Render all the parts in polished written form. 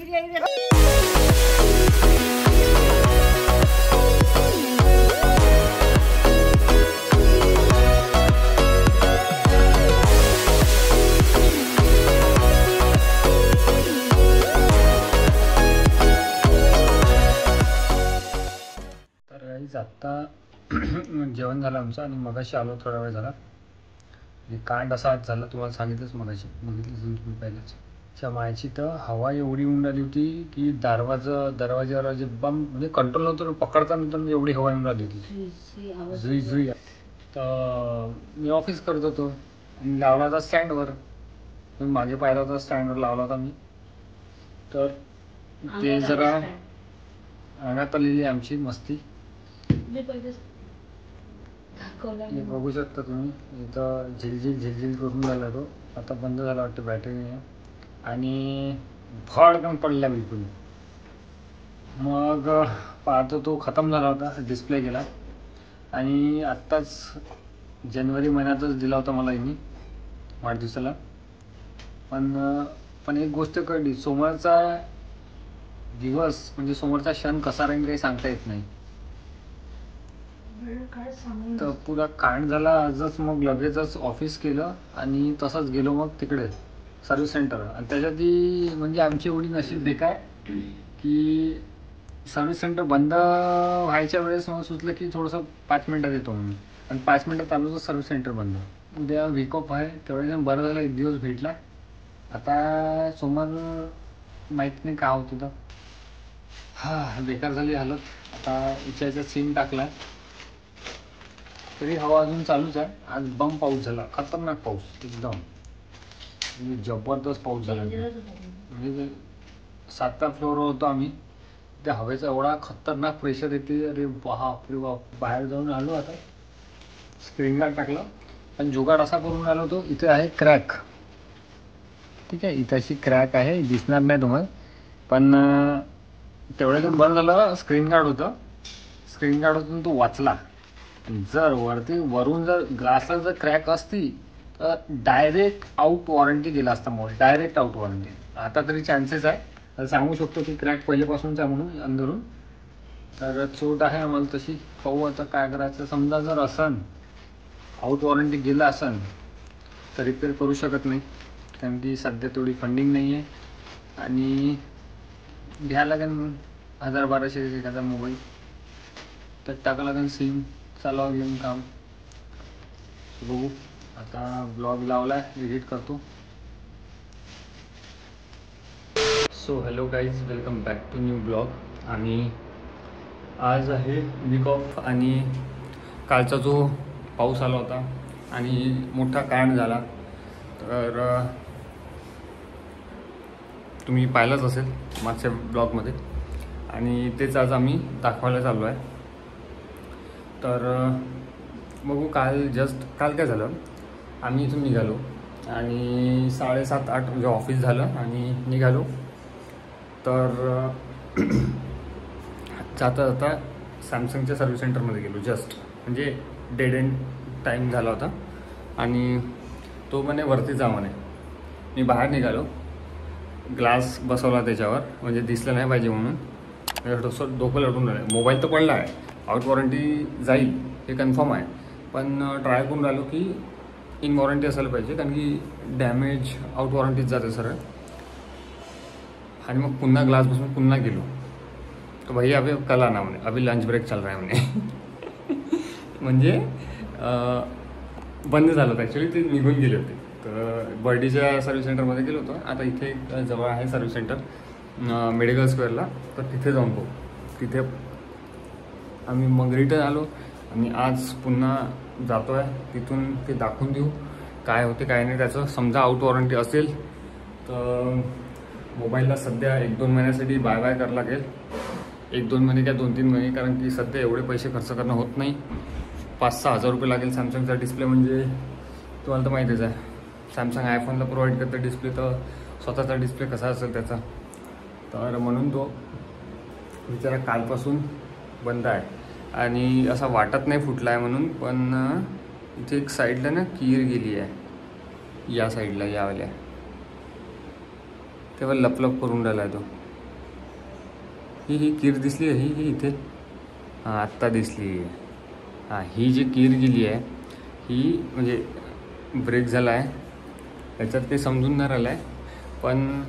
आत्ता जेवण झालं आमचं आणि मगाशी आलो थोडा वेळ झाला. कांड असा आज झाला, तुम्हाला सांगितलंच मगाशी, बघितलंच तुम्ही पहिलेच. त्या मायची तर हवा एवढी येऊन राहिली होती की दरवाज्यावर जे बम म्हणजे कंट्रोल नव्हतं, पकडता नंतर एवढी हवा येऊन राहिली होती जुई जुई. तर मी ऑफिस करत होतो आणि लावला होता स्टँडवर, मागे पाहिला होता स्टँडवर लावला होता मी. तर ते जरा अंगात आलेली आमची मस्ती बघू शकता तुम्ही. इथं झिलझिल करून झाला तो, आता बंद झाला वाटतं बॅटरी आणि भडकन पडला बिलकुल. मग पाहतो तो खतम झाला होता, डिस्प्ले गेला. आणि आत्ताच जानेवारी महिन्यातच दिला होता मला यांनी वाढदिवसाला. पण एक गोष्ट कळली, समोरचा दिवस म्हणजे समोरचा क्षण कसा राहील काही सांगता येत नाही. तर पुरा कांड झाला आजच. मग लगेचच ऑफिस केलं आणि तसंच गेलो मग तिकडे सर्व्हिस सेंटर. आणि त्याच्यात म्हणजे आमची एवढी नशीब बेकार की सर्व्हिस सेंटर बंद व्हायच्या वेळेस मला सुचलं की थोडंसं 5 मिनटात येतो म्हणून, आणि 5 मिनटात आलो तर सर्व्हिस सेंटर बंद. उद्या वीक ऑफ आहे, तेवढ्या बरं झालं एक दिवस भेटला. आता सोमवार माहीत नाही का होतं तर बेकार झाली हालत. आता याच्यात सीन टाकला तरी हवा अजून चालूच आहे. आज बम पाऊस झाला, खतरनाक पाऊस एकदम, म्हणजे जबरदस्त पाऊस झाला. म्हणजे 7व्या फ्लोअरवर होतो आम्ही, त्या हवेचा एवढा खतरनाक प्रेशर येते. अरे बाप रे बाप. बाहेर जाऊन आलो, आता स्क्रीन गार्ड टाकलं. पण जुगाड असा करून आलो होतो, इथे आहे क्रॅक, ठीक आहे, इथे अशी क्रॅक आहे, दिसणार नाही तुम्हाला. पण तेवढ्यातून बरं झालं स्क्रीन गार्ड होतं. स्क्रीन गार्डतून तो वाचला. जर वरून जर ग्लासला जर क्रॅक असती तर डायरेक्ट आउट वॉरंटी दिला असता मोबाईल, डायरेक्ट आउट वॉरंटी. आता तरी चान्सेस आहे, तर सांगू शकतो की क्रॅक पहिल्यापासूनच आहे म्हणून अंदरून. तर चोट आहे आम्हाला तशी. पाहू आता काय करायचं. समजा जर असन आउट वॉरंटी गेला असन तर रिपेअर करू शकत नाही, कारण की सध्या तेवढी फंडिंग नाही आहे. आणि घ्यायला लागेल 1000-1200 एखादा मोबाईल, तर टाका लागेल सिम, चालवा घेऊन काम. बघू आता. ब्लॉग लावलाय, एडिट करतो. So hello guys, welcome back to new blog. आणि आज आहे वीक ऑफ आणि कालचा जो पाऊस आला होता आणि मोठा कांड झाला, तर तुम्ही पाहिलंच असेल मागच्या ब्लॉगमध्ये. आणि तेच आज आम्ही दाखवायला चाललो आहे. तर बघू. काल काय झालं, आम्ही इथून निघालो आणि 7:30-8 म्हणजे ऑफिस झालं आणि निघालो. तर जाता सॅमसंगच्या सर्व्हिस सेंटरमध्ये गेलो. जस्ट म्हणजे डेड एंड टाईम झाला होता आणि तो म्हणे वरती जा म्हणे. मी बाहेर निघालो, ग्लास बसवला त्याच्यावर, म्हणजे दिसलं नाही पाहिजे म्हणून. डोकं लटून राहिलं. मोबाईल तर पडला आहे, आउट वॉरंटी जाईल हे कन्फर्म आहे, पण ट्राय करून राहिलो की इन वॉरंटी असायला पाहिजे, कारण की डॅमेज आउट वॉरंटीच जाते सरळ. आणि मग पुन्हा ग्लास बसून पुन्हा गेलो. तर भाई अभि कल आना म्हणे, अभि लंच ब्रेक चल रहा है म्हणे. म्हणजे बंद झालं होतं ॲक्च्युली, ते निघून गेले होते. तर बर्डीच्या सर्व्हिस सेंटरमध्ये गेलो होतो. आता इथे जवळ आहे सर्व्हिस सेंटर मेडिकल स्क्वेअरला, तर तिथे जाऊन बघू. तिथे आम्ही मग रिटर्न आलो आणि आज पुन्हा जातो आहे. तिथून ते दाखवून देऊ काय होते काय नाही त्याचं. समजा आउट वॉरंटी असेल तर मोबाईलला सध्या 1-2 महिन्यासाठी बाय करावं लागेल. 1-2 महिने काय 2-3 महिने, कारण की सध्या एवढे पैसे खर्च करणं होत नाही. 5-6 हजार रुपये लागेल. सॅमसंगचा डिस्प्ले म्हणजे तुम्हाला तर माहितीच आहे, सॅमसंग आयफोनला प्रोव्हाइड करतं डिस्प्ले, तर स्वतःचा डिस्प्ले कसा असेल त्याचा. तर म्हणून तो बिचारा कालपासून बंद आहे. आणि असं वाटत नाही फुटला आहे म्हणून, पण इथे एक साईडला ना कीर गेली आहे, या साईडला यावाल्या, तेव्हा लपलप करून राहिला आहे तो. ही कीर दिसली ही इथे, हां आत्ता दिसली. हां ही जी कीर गेली आहे ही म्हणजे ब्रेक झाला आहे, याच्यात ते समजून नाही राहिलं आहे. पण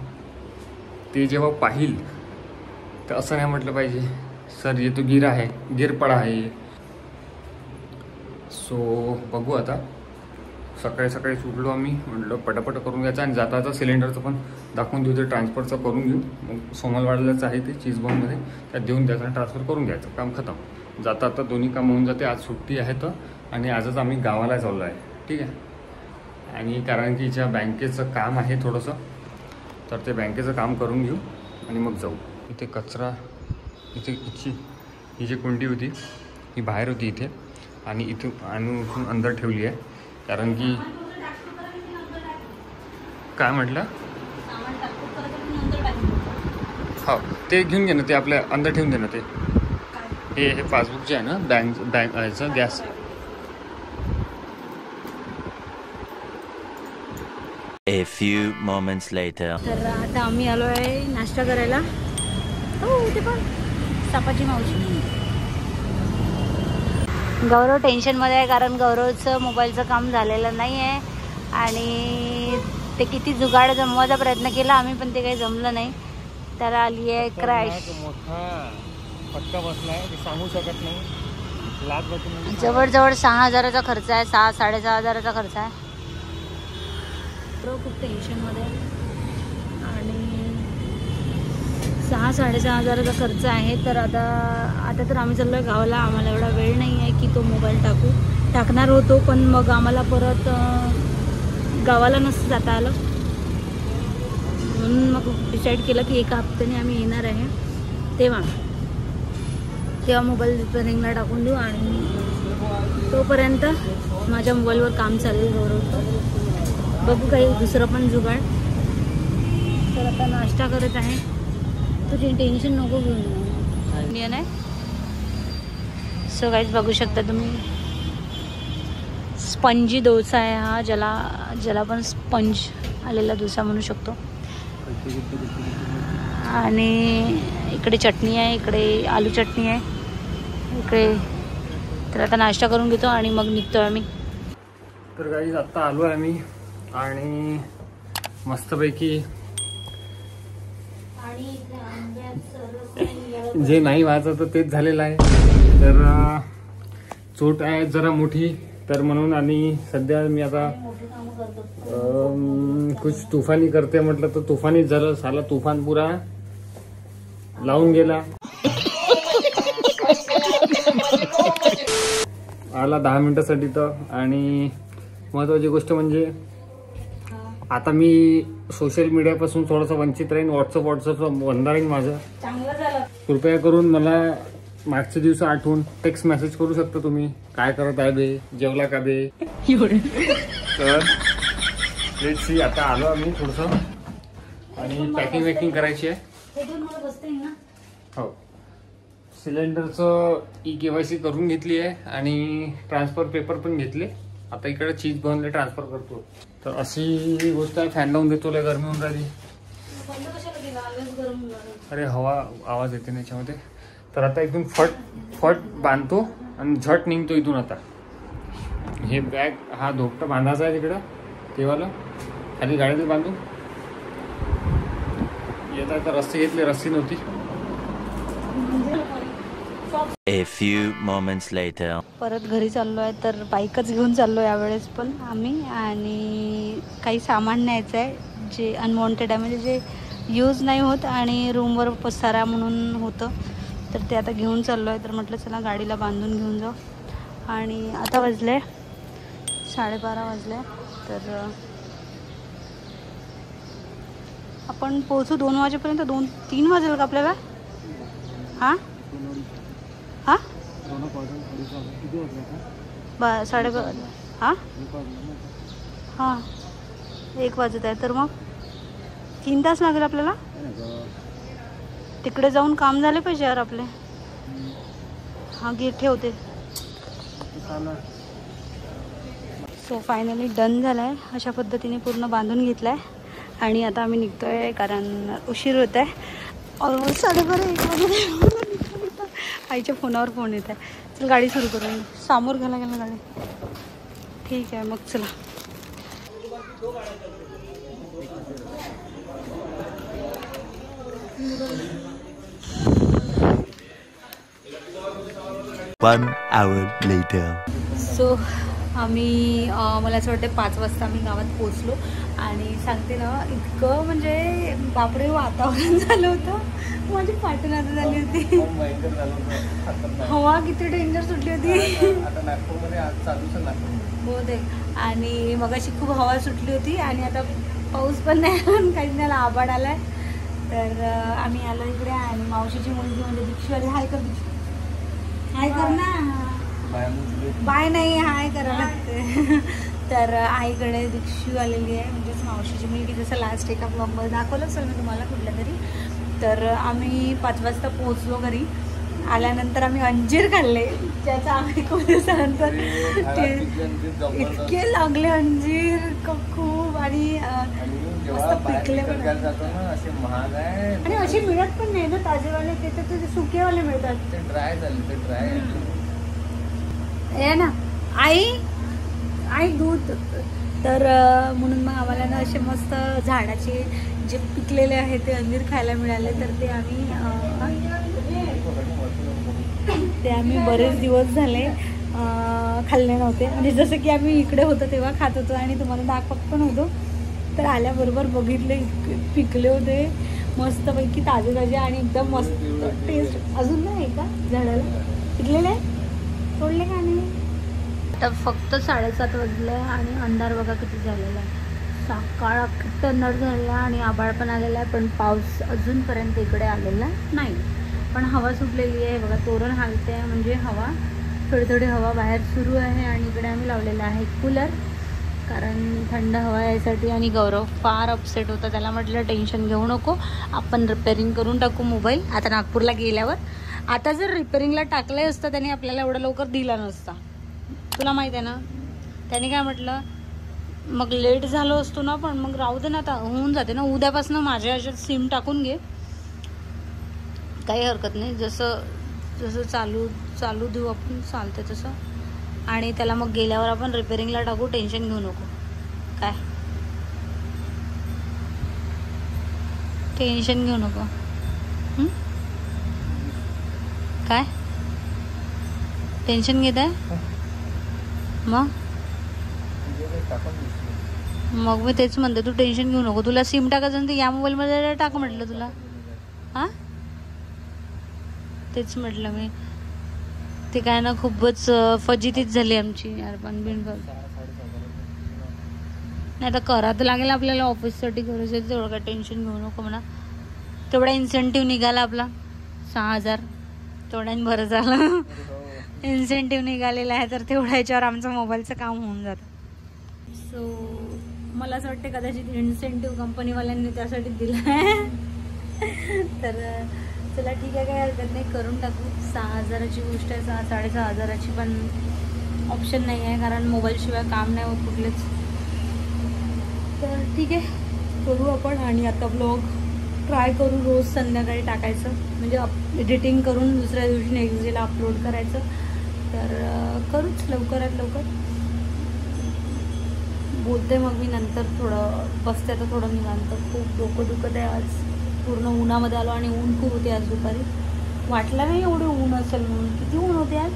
ते जेव्हा पाहिल तर असं नाही म्हटलं पाहिजे सर ये तो गिर आहे, गिर पडा आहे. सो बघू आता. सकाळी सकाळी उठलो आम्ही, म्हटलं पटापट करून घ्यायचं आणि जाता जाता सिलेंडरचं पण दाखवून देऊ, ते ट्रान्सफरचं करून घेऊ. मग सोमलवाड्यालाच आहे ते चीजबॉम्बमध्ये, त्यात देऊन द्यायचं आणि ट्रान्सफर करून घ्यायचं, काम खतम. जाता आता दोन्ही काम होऊन जाते. आज सुट्टी आहे तर, आणि आजच आम्ही गावाला चाललो आहे. ठीक आहे. आणि कारण की हिच्या बँकेचं काम आहे थोडंसं, तर ते बँकेचं काम करून घेऊ आणि मग जाऊ. इथे कचरा, इथे ही जी कुंडी होती ही बाहेर होती इथे, आणि इथून आणि उठून अंदर ठेवली आहे. कारण की काय म्हटलं, हो ते घेऊन घे ना, ते आपल्या अंदर ठेवून दे ना. ते हे पासबुक जे आहे ना बँक याचं gas. A few moments later. तर आता आम्ही आलो आहे नाश्ता करायला. हो ते पण सापाची मावशी. गौरव टेन्शनमध्ये आहे कारण गौरवचं मोबाईलचं काम झालेलं नाही आहे, आणि ते किती जुगाड जमवायचा प्रयत्न केला आम्ही, पण ते काही जमलं नाही. त्याला आली आहे क्रॅश. मोठा फटका बसलाय, ते सांगू शकत नाही. लाच बसून जवळजवळ 6,000चा खर्च आहे, 6-6,500चा खर्च आहे. खूप टेन्शनमध्ये, आणि 6-6,500चा खर्च आहे. तर आता तर आम्ही चाललो आहे गावाला. आम्हाला एवढा वेळ नाही आहे की तो मोबाईल टाकणार होतो, पण मग आम्हाला परत गावाला नसतं जाता आलं, म्हणून मग डिसाईड केलं की एका हप्त्याने आम्ही येणार आहे, तेव्हा मोबाईल रिपेअरिंगला टाकून देऊ. आणि तोपर्यंत माझ्या मोबाईलवर काम चालू गौरवतं, बघू काही दुसरं पण जुगाड. तर आता नाश्ता करत आहे. तुझी टेन्शन नको घेऊन इंडियन आहे. सो गाईज बघू शकता तुम्ही, स्पंजी डोसा आहे हा, ज्याला पण स्पंज आलेला डोसा म्हणू शकतो. आणि इकडे चटणी आहे, इकडे आलू चटणी आहे इकडे. तर आता नाश्ता करून घेतो आणि मग निघतो आम्ही. तर गाईज आत्ता आलो आहे आम्ही, आणि मस्तपैकी जे नाही व्हायचं तर तेच झालेलं आहे. तर चोट आहे जरा मोठी, तर म्हणून. आणि सध्या मी आता कुछ तुफानी करते म्हटलं तर तुफानीच झालं. साला तुफान पुरा लावून गेला. आला 10 मिनिटासाठी तर. आणि महत्त्वाची गोष्ट म्हणजे आता मी सोशल मीडियापासून थोडंसं वंचित राहीन. व्हॉट्सअप बंद राहीन माझं. कृपया करून मला मागचे दिवस आठवून टेक्स्ट मेसेज करू शकता तुम्ही, काय करत आहे बे, जेवला का बे. तर लेट्स सी. आता आलो आम्ही थोडंसं, आणि पॅकिंग करायची आहे. हो, सिलेंडरचं KYC करून घेतली आहे, आणि ट्रान्सफर पेपर पण घेतले. आता इकडे चीज बनले ट्रान्सफर करतो. तर अशी गोष्ट आहे. फॅन लावून देतो, लय गरमी होऊन राहिली. अरे हवा आवाज येते त्याच्यामध्ये. तर आता इथून फट बांधतो आणि झट निघतो इथून. आता हे बॅग हा धोपटा बांधायचा आहे तिकडं, तेवाला खाली गाडीत बांधू. येत आहे तर रस्सी घेतली, रस्सी नव्हती. A few moments later. परत घरी चाललो आहे. तर बाईकच घेऊन चाललो यावेळेस पण आम्ही, आणि काही सामान न्यायचं आहे जे अनवॉन्टेड आहे, म्हणजे जे यूज नाही होत आणि रूमवर पसारा म्हणून होतं. तर ते आता घेऊन चाललो आहे. तर म्हटलं चला गाडीला बांधून घेऊन जाऊ. आणि आता वाजले 12:30 वाजले. तर आपण पोहोचू 2 वाजेपर्यंत. 2-3 वाजेल का आपल्याला? हां 12:30. हां 1 वाजत आहे. तर मग 3 तास लागेल आपल्याला. तिकडे जाऊन काम झाले पाहिजे यार आपले. हां गेट ठेवते. सो फायनली डन झालं आहे. अशा पद्धतीने पूर्ण बांधून घेतलं आहे, आणि आता आम्ही निघतो आहे कारण उशीर होत आहे. ऑलमोस्ट 12:30 आईच्या फोनावर फोन येत आहे. चल गाडी सुरू करून समोर घाला गेला गाडी. ठीक आहे मग चला. One hour later. सो आम्ही मला असं वाटतं 5 वाजता आम्ही गावात पोचलो आणि सांगते ना इतकं म्हणजे बापरे वातावरण झालं होतं. माझी पाठीनाद झाली होती. हवा किती डेंजर सुटली होती. हो ते. आणि मगाशी खूप हवा सुटली होती आणि आता पाऊस पण नाही काहीच नाही, आभाळ आलाय. तर आम्ही आलो इकडे आणि मावशीची मुलगी म्हणजे दीक्षू आली. हाय कर दीक्षू, हाय कर ना. बाय नाही हाय करावं लागते. तर आईकडे दीक्षू आलेली आहे म्हणजेच मावशीची मुलगी. जसं लास्ट एका ब्लॉगमध्ये दाखवलं असेल मी तुम्हाला कुठल्या तरी. तर आम्ही 5 वाजता पोहोचलो घरी. आल्यानंतर आम्ही अंजीर खाल्ले, ज्याचा आम्ही खूप दिवसानंतर इतके लागले अंजीर खूप. आणि मस्त पिकले पण आणि असे मिळत पण नाही ना ताजेवाले, ते तर सुकेवाले मिळतात. ते ड्राय झाले, ते ड्राय आहे ना. आई दूध. तर म्हणून मग आम्हाला ना असे मस्त झाडाचे जे पिकलेले आहेत ते अंजीर खायला मिळाले. तर ते आम्ही बरेच दिवस झाले खाल्ले नव्हते. म्हणजे जसं की आम्ही इकडे होतो तेव्हा खात होतो आणि तुम्हाला दाखवत पण होतो. तर आल्याबरोबर बघितले पिकले होते मस्तपैकी ताजे ताजे आणि एकदम मस्त टेस्ट. अजून नाही का झाडाला पिकलेले तोडले का नाही. आता फक्त 7:30 वाजले आणि अंधार बघा किती झालेला आहे. सकाळ किती अंधार झालेला आणि आभाळ पण आलेला आहे, पण पाऊस अजूनपर्यंत इकडे आलेला नाही. पण हवा सुटलेली आहे बघा, तोरण हालते आहे म्हणजे हवा थोडी थोडी हवा बाहेर सुरू आहे. आणि इकडे आम्ही लावलेला आहे कूलर, कारण थंड हवा यायसाठी. आणि गौरव फार अपसेट होता. त्याला म्हटलं टेन्शन घेऊ नको, आपण रिपेअरिंग करून टाकू मोबाईल आता नागपूरला गेल्यावर. आता जर रिपेअरिंगला टाकलं असतं त्याने आपल्याला एवढं लवकर दिला नसता, तुला माहीत आहे ना. त्याने काय म्हटलं मग लेट झालो असतो ना, पण मग राहू दे ना, आता होऊन जाते ना. उद्यापासून माझ्या ह्याच्यात सिम टाकून घे, काही हरकत नाही. जसं जसं चालू देऊ आपण चालते तसं. आणि त्याला मग गेल्यावर आपण रिपेअरिंगला टाकू, टेन्शन घेऊ नको. काय टेन्शन घेऊ नको. काय टेन्शन घेत आहे मग मी तेच म्हणते, तू टेन्शन घेऊ नको. तुला सिम टाकायचं ना, या मोबाईलमध्ये टाक म्हटलं तुला. हां तेच म्हटलं मी. ते काय ना खूपच फजितीच झाली आमची यार. पण बिनभर नाही तर करा तर लागेल आपल्याला, ऑफिससाठी गरज आहे. तेवढं काय टेन्शन घेऊ नको म्हणा. तेवढा इन्सेंटिव्ह निघाला आपला 6,000, तेवढ्याने बरं झालं. इन्सेंटिव्ह निघालेला आहे तर तेवढ्या ह्याच्यावर आमचं मोबाईलचं काम होऊन जातं. सो मला असं वाटतं कदाचित इन्सेंटिव्ह कंपनीवाल्यांनी त्यासाठी दिला आहे. तर चला ठीक आहे, काही हरकत नाही, करून टाकू. 6,000ची गोष्ट आहे, 6,500 पण ऑप्शन नाही आहे, कारण मोबाईलशिवाय काम नाही होत कुठलेच. तर ठीक आहे करू आपण. आणि आता ब्लॉग ट्राय करू रोज संध्याकाळी टाकायचं, म्हणजे एडिटिंग करून दुसऱ्या दिवशी नेक्स्ट डेला अपलोड करायचं. तर करूच लवकरात लवकर. बोलते मग मी नंतर. थोडं बसते आता, थोडं निवांत. खूप डोकं दुखत आहे आज. पूर्ण उन्हामध्ये आलो आणि ऊन खूप होते आज दुपारी. वाटलं नाही एवढं ऊन असेल म्हणून. किती ऊन होते आज,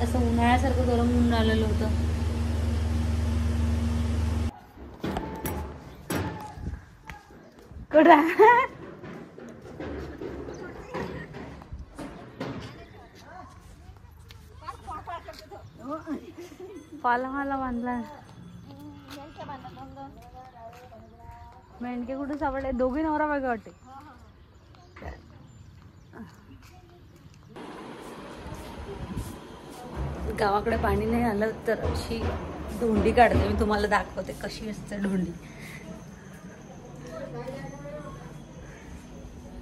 असं उन्हाळ्यासारखं गरम ऊन आलेलं होतं. कुठं पाला बांधला. मेंढके कुठे सापडले, दोघे नवरा बायको वाटते. गावाकडे पाणी नाही आलं तर अशी धोंडी काढते मी, तुम्हाला दाखवते कशी असते धोंडी.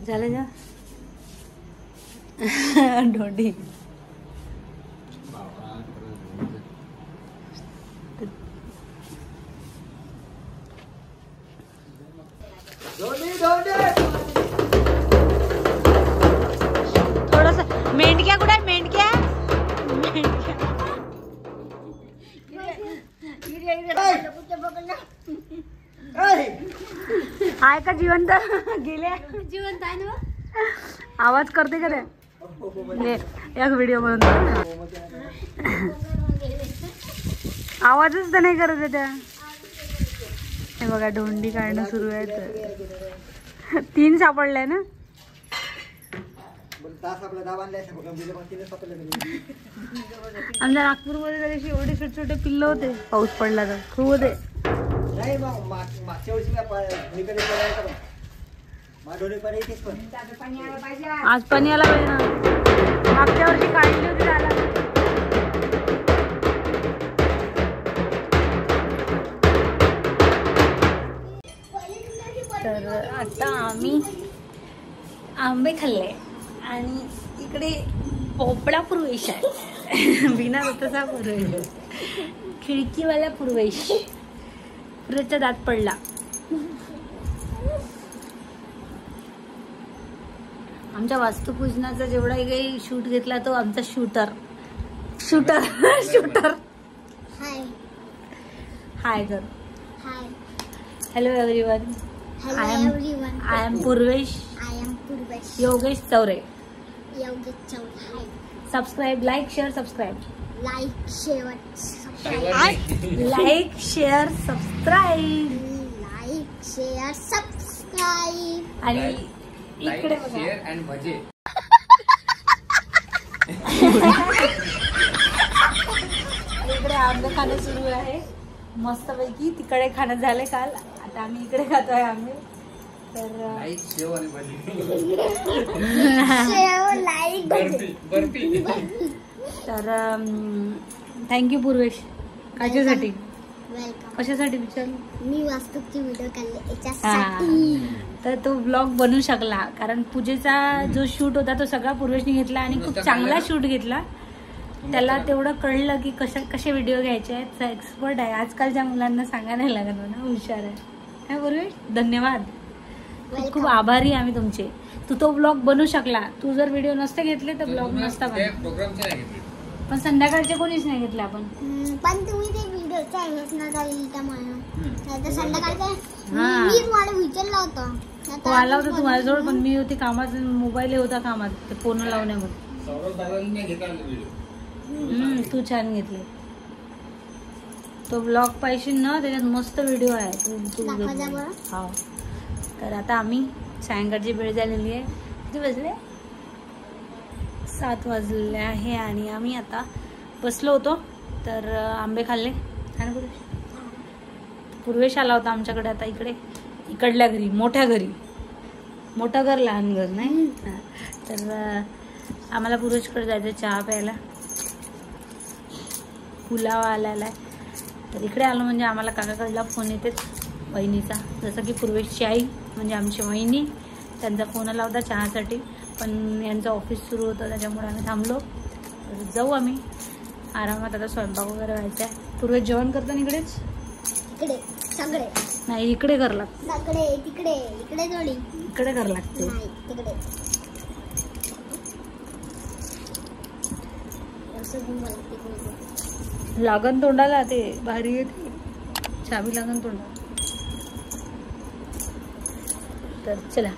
झालं जा धोंडी. आहे का जिवंत? गेले जिवंत आहे ना. आवाज करते का ते? एक व्हिडिओ बनवतो. आवाजच तर नाही करत आहे त्या. हे बघा ढोंडी काढणं सुरू आहे. 3 सापडलाय ना. आमच्या नागपूरमध्ये त्या दिवशी एवढे छोटे छोटे पिल्लं होते. पाऊस पडला तर खूप होते. आज पाणी आला पाहिजे ना. मागच्या वर्षी काढली होती झाला. तर आता आम्ही आंबे खाल्ले आणि इकडे पोपळा पूर्वेश आहे. बिना रथाचा पूर्वेश, खिडकीवाला पूर्वेश. पुरेचा दात पडला. आमच्या वास्तुपूजनाचा जेवढा काही शूट घेतला तो आमचा शूटर. हाय तर hello everyone. I am Purvesh. Yogesh Chaure. Subscribe, like, share, subscribe. Like, share, subscribe. आणि इकडे इकडे आंबे खाणं सुरू आहे मस्तपैकी. तिकडे खाणं झालंय काल. आता आम्ही इकडे खातोय आंबे. तर थँक्यू पूर्वेश. कशासाठी कशासाठी विचारलं? मी वास्तूची व्हिडिओ काढले याच्यासाठी. तर तो ब्लॉग बनवू शकला कारण पूजेचा जो शूट होता तो सगळा पूर्वेशने घेतला आणि खूप चांगला शूट घेतला. त्याला तेवढं कळलं की कसे व्हिडिओ घ्यायचे आहेत. एक्सपर्ट आहे. आजकालच्या मुलांना सांगायला नाही लागत म्हणा. हुशार आहे. काय पूर्वेश? धन्यवाद. खूप खूप आभारी आम्ही तुमचे. तू तो ब्लॉग बनवू शकला. तू जर व्हिडिओ नसते घेतले तर ब्लॉग नसता बनला. पण संध्याकाळचे कोणीच नाही घेतले आपण. पण तुम्ही ते व्हिडिओचा ना त्यामुळे संध्याकाळचं मी तुम्हाला विचारलं होतं. हो आला होता तू माझ्याजवळ. पण मी होती कामात. मोबाईल होता कामात ते फोन लावण्यामध्ये. तू छान घेतले. तो ब्लॉग पाहिजे ना. त्याच्यात मस्त व्हिडिओ आहे. तू हा. तर आता आम्ही सायंकाळची वेळ झालेली आहे. किती वाजले? 7 वाजले आहे. आणि आम्ही आता बसलो होतो तर आंबे खाल्ले. आणि पूर्वेश आला होता आमच्याकडे. आता इकडल्या घरी, मोठ्या घरी. मोठं घर लहान घर नाही. तर आम्हाला पूर्वेशकडे जायचं चहा प्यायला. पुलावा आलेला आहे. तर इकडे आलो म्हणजे आम्हाला काकाकडला फोन येतेच वहिनीचा. जसं की पूर्वेशची आई म्हणजे आमची वहिनी. त्यांचा फोन आला होता चहासाठी. पण यांचं ऑफिस सुरू होतं त्याच्यामुळे आम्ही थांबलो. तर जाऊ आम्ही आरामात. आता स्वयंपाक वगैरे व्हायचा आहे. पूर्वेश जेवण करताना इकडेच सगळे नाही इकडे कर लागते. इकडे कर लागते. लागन तोंडाला ते भारी येते. चावी लागन तोंडाला. तर चला